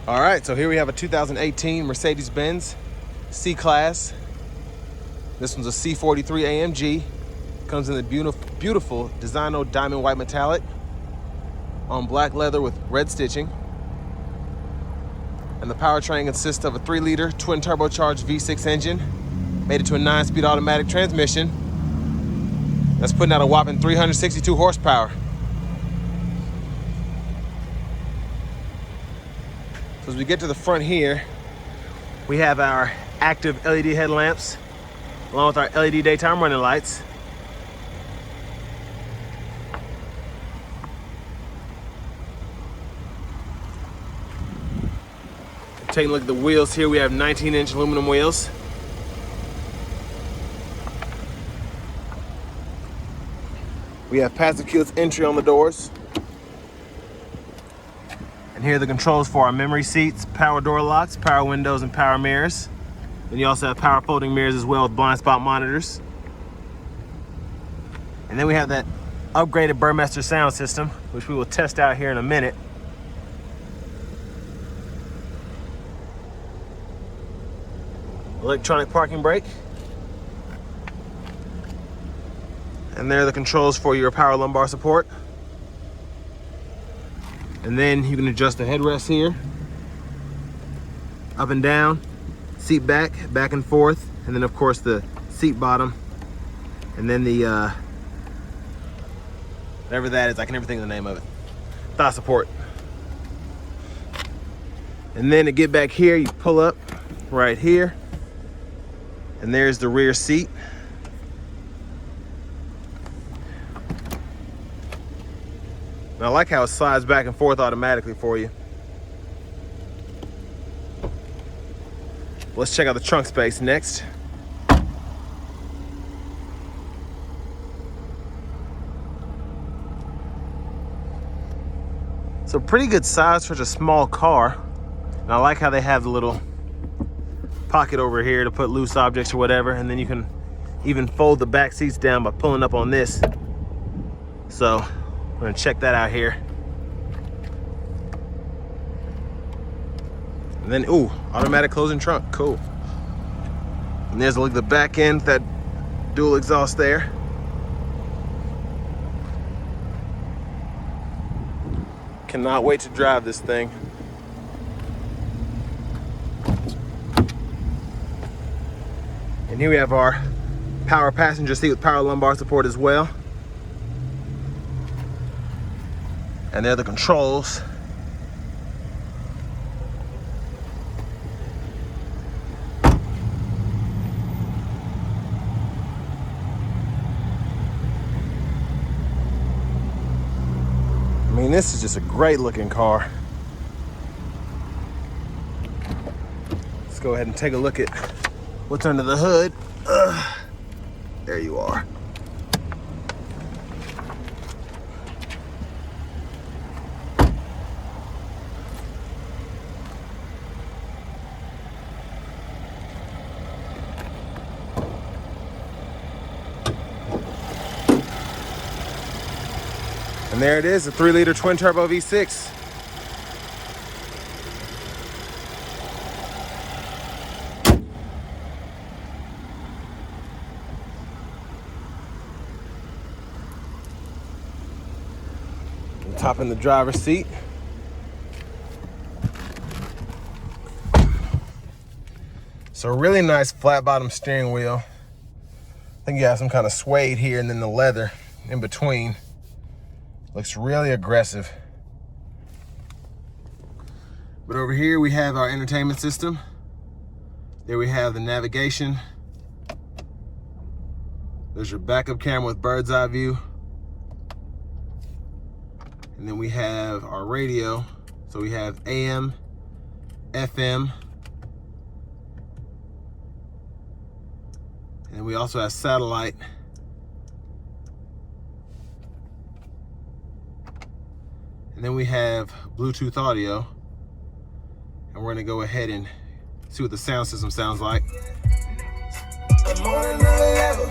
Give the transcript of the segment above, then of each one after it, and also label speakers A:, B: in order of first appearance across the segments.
A: All right, so here we have a 2018 Mercedes-Benz C-Class. This one's a C43 AMG. Comes in the beautiful designo diamond white metallic on black leather with red stitching. And the powertrain consists of a 3-liter twin turbocharged V6 engine, made it to a 9-speed automatic transmission. That's putting out a whopping 362 horsepower. So as we get to the front here, we have our active LED headlamps, along with our LED daytime running lights. Taking a look at the wheels here, we have 19-inch aluminum wheels. We have passive keyless entry on the doors. And here are the controls for our memory seats, power door locks, power windows, and power mirrors. Then you also have power folding mirrors as well with blind spot monitors. And then we have that upgraded Burmester sound system, which we will test out here in a minute. Electronic parking brake. And there are the controls for your power lumbar support. And then you can adjust the headrest here, up and down, seat back, back and forth, and then of course the seat bottom, and then the, whatever that is, I can never think of the name of it, thigh support. And then to get back here, you pull up right here, and there's the rear seat. And I like how it slides back and forth automatically for you. Let's check out the trunk space next. So pretty good size for such a small car. And I like how they have the little pocket over here to put loose objects or whatever. And then you can even fold the back seats down by pulling up on this. So we're gonna check that out here. And then, ooh, automatic closing trunk, cool. And there's a look at the back end, that dual exhaust there. Cannot wait to drive this thing. And here we have our power passenger seat with power lumbar support as well. And there are the controls. I mean, this is just a great looking car. Let's go ahead and take a look at what's under the hood. There you are. And there it is, a 3-liter twin turbo V6. And top in the driver's seat. So a really nice flat bottom steering wheel. I think you have some kind of suede here and then the leather in between. Looks really aggressive. But over here we have our entertainment system. There we have the navigation. There's your backup camera with bird's eye view. And then we have our radio. So we have AM, FM. And we also have satellite. And then we have Bluetooth audio. And we're gonna go ahead and see what the sound system sounds like. I'm on another level.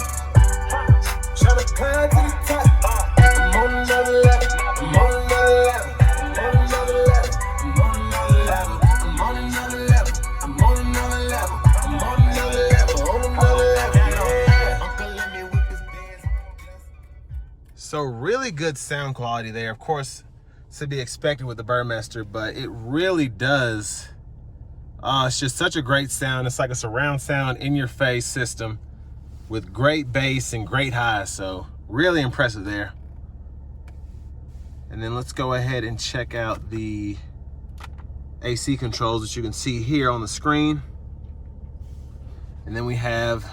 A: Trying to climb to the top. I'm on another level. I'm on another level. I'm on another level. I'm on another level. I'm So really good sound quality there. Of course, to be expected with the Burmester, but it really does. It's just such a great sound. It's like a surround sound in your face system with great bass and great highs. So really impressive there. And then let's go ahead and check out the AC controls that you can see here on the screen. And then we have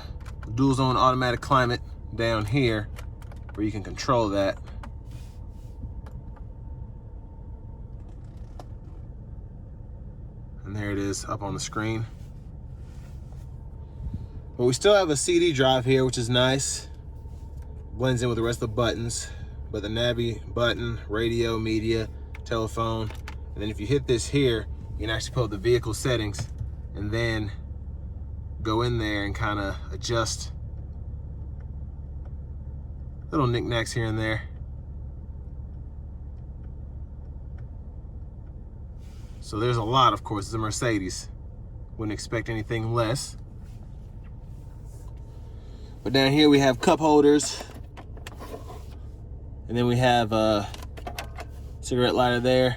A: dual zone automatic climate down here where you can control that. And there it is up on the screen. But we still have a CD drive here, which is nice. Blends in with the rest of the buttons. But the Navi button, radio, media, telephone. And then if you hit this here, you can actually pull up the vehicle settings and then go in there and kind of adjust little knickknacks here and there. So there's a lot, of course. It's a Mercedes. Wouldn't expect anything less. But down here we have cup holders. And then we have a cigarette lighter there.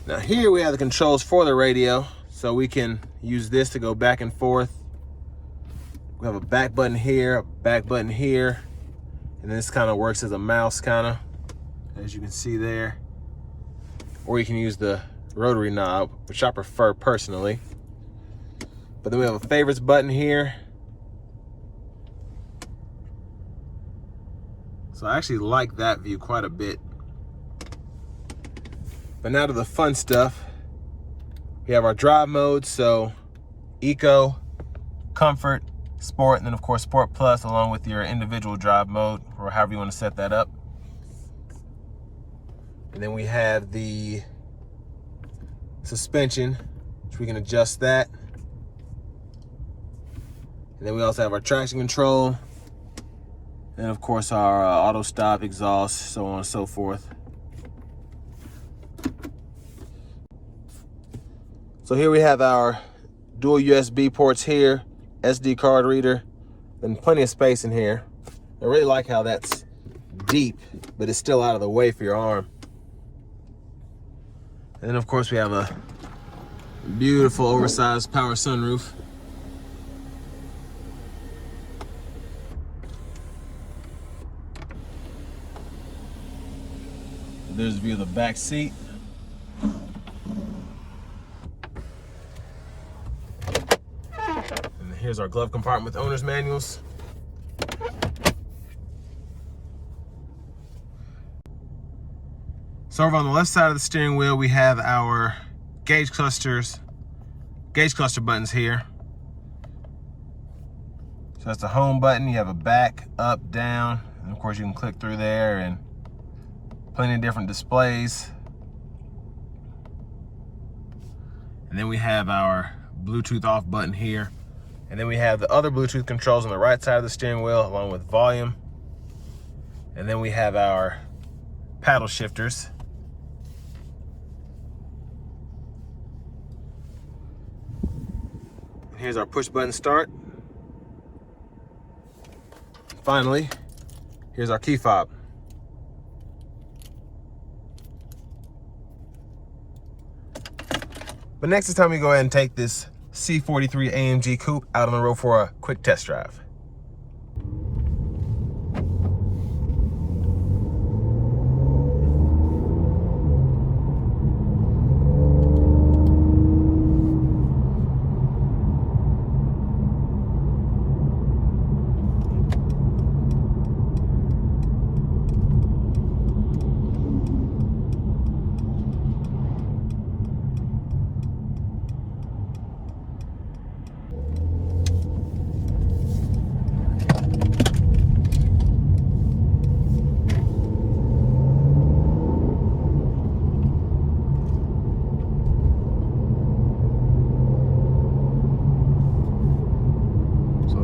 A: Now here we have the controls for the radio. So we can use this to go back and forth. We have a back button here, a back button here. And this kind of works as a mouse kind of, as you can see there. Or you can use the rotary knob, which I prefer personally. But then we have a favorites button here. So I actually like that view quite a bit. But now to the fun stuff. We have our drive modes, so Eco, Comfort, Sport, and then of course Sport Plus, along with your individual drive mode, or however you want to set that up. And then we have the suspension, which we can adjust that. And then we also have our traction control. And of course our auto stop, exhaust, so on and so forth. So here we have our dual USB ports here, SD card reader, and plenty of space in here. I really like how that's deep, but it's still out of the way for your arm. And then of course we have a beautiful oversized power sunroof. There's a view of the back seat. And here's our glove compartment with owner's manuals. So over on the left side of the steering wheel, we have our gauge cluster buttons here. So that's the home button. You have a back, up, down, and of course you can click through there, and plenty of different displays. And then we have our Bluetooth off button here. And then we have the other Bluetooth controls on the right side of the steering wheel, along with volume. And then we have our paddle shifters. And here's our push button start. Finally, here's our key fob. But next it's time we go ahead and take this C43 AMG Coupe out on the road for a quick test drive.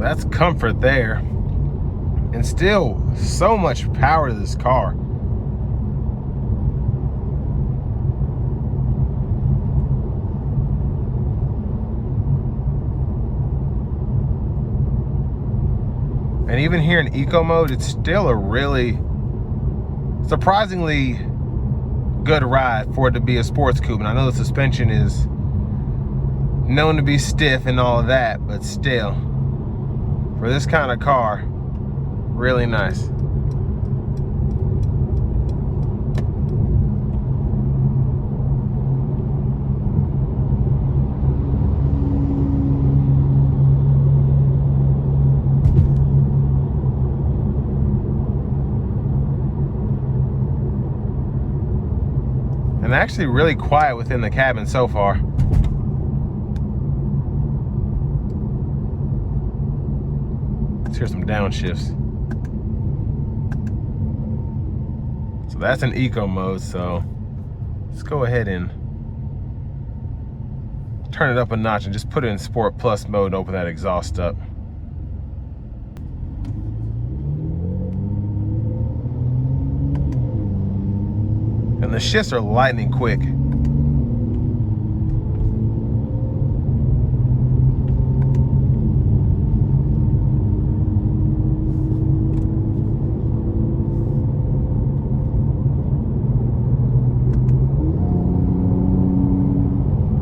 A: That's comfort there, and still so much power to this car. And And even here in eco mode, it's still a really surprisingly good ride for it to be a sports coupe. And I know the suspension is known to be stiff and all of that, but still, for this kind of car, really nice. And actually really quiet within the cabin so far. Let's hear some downshifts. So that's in eco mode, so let's go ahead and turn it up a notch and just put it in Sport Plus mode and open that exhaust up. And the shifts are lightning quick.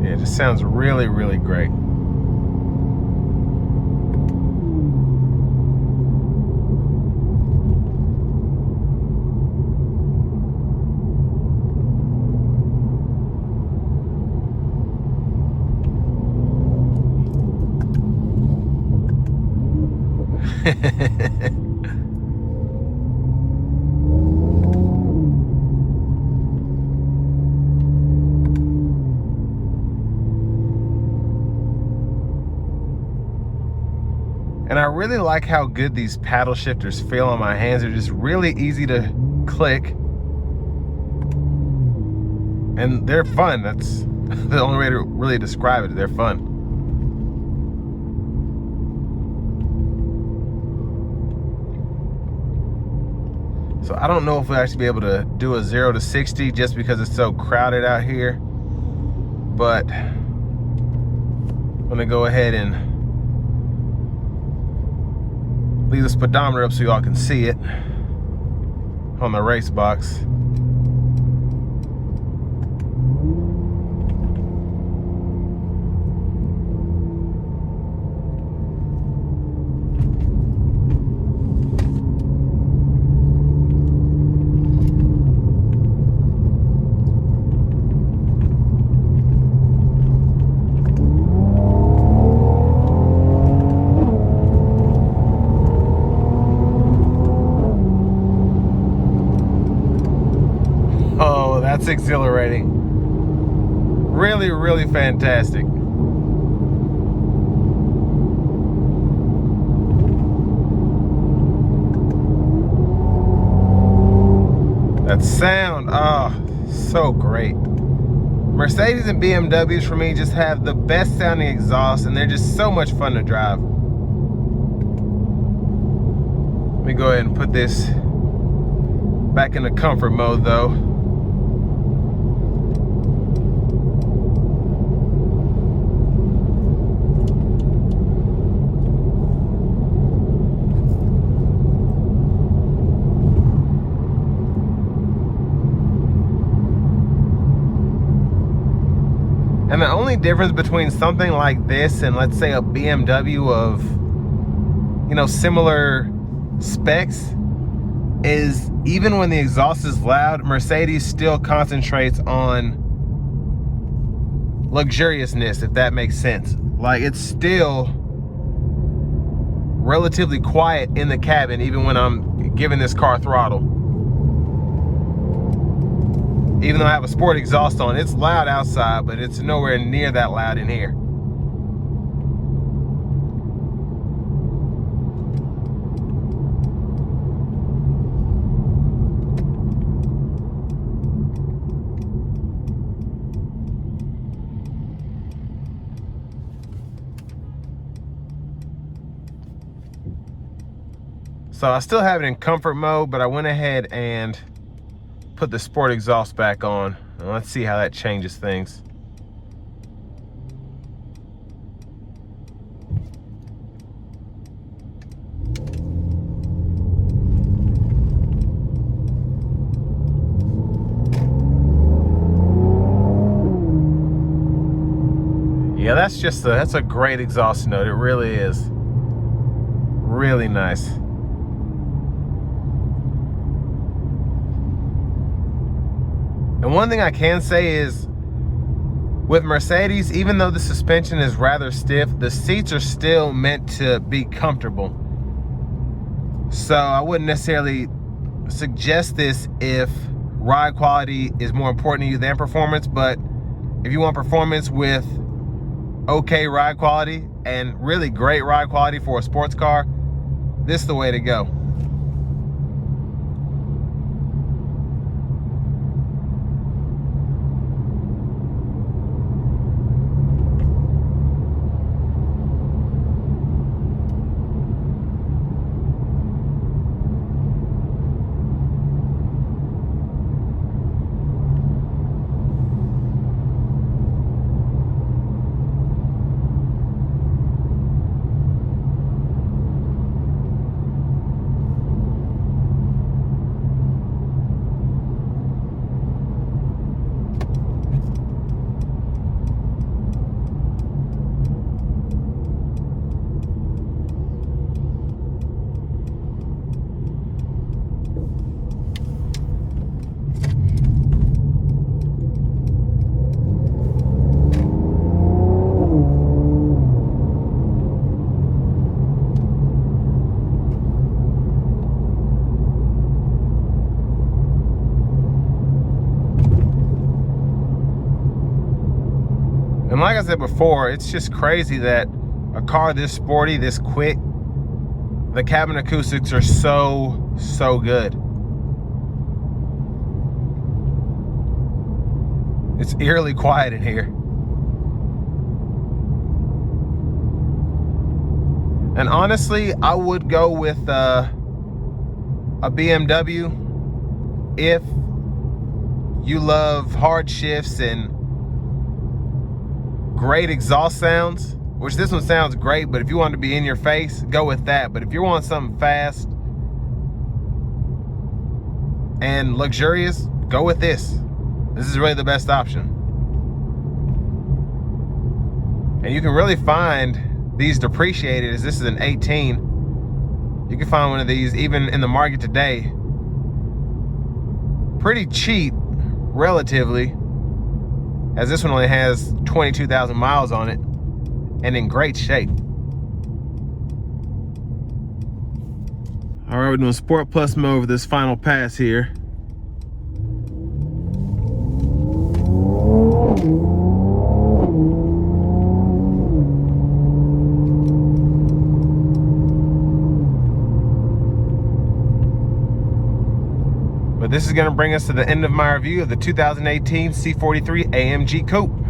A: Yeah, it just sounds really, really great. And I really like how good these paddle shifters feel on my hands. They're just really easy to click. And they're fun. That's the only way to really describe it. They're fun. So I don't know if we'll actually be able to do a 0 to 60 just because it's so crowded out here. But I'm gonna go ahead and leave the speedometer up so y'all can see it on the race box. That's exhilarating. Really, really fantastic. That sound, oh, so great. Mercedes and BMWs for me just have the best sounding exhaust, and they're just so much fun to drive. Let me go ahead and put this back into comfort mode though. And the only difference between something like this and let's say a BMW of, you know, similar specs is even when the exhaust is loud, Mercedes still concentrates on luxuriousness, if that makes sense. Like, it's still relatively quiet in the cabin even when I'm giving this car throttle. Even though I have a sport exhaust on, it's loud outside, but it's nowhere near that loud in here. So I still have it in comfort mode, but I went ahead and put the sport exhaust back on, and let's see how that changes things. Yeah, that's a great exhaust note. It really is. Really nice. And one thing I can say is, with Mercedes, even though the suspension is rather stiff, the seats are still meant to be comfortable. So I wouldn't necessarily suggest this if ride quality is more important to you than performance, but if you want performance with okay ride quality and really great ride quality for a sports car, this is the way to go. And like I said before, it's just crazy that a car this sporty, this quick, the cabin acoustics are so good. It's eerily quiet in here. And honestly, I would go with a BMW if you love hard shifts and great exhaust sounds, which this one sounds great, but if you want to be in your face, go with that. But if you want something fast and luxurious, go with this. This is really the best option. And you can really find these depreciated, as this is an 18. You can find one of these even in the market today pretty cheap, relatively, as this one only has 22,000 miles on it and in great shape. All right, we're doing Sport Plus mode for this final pass here. But this is going to bring us to the end of my review of the 2018 C43 AMG Coupe.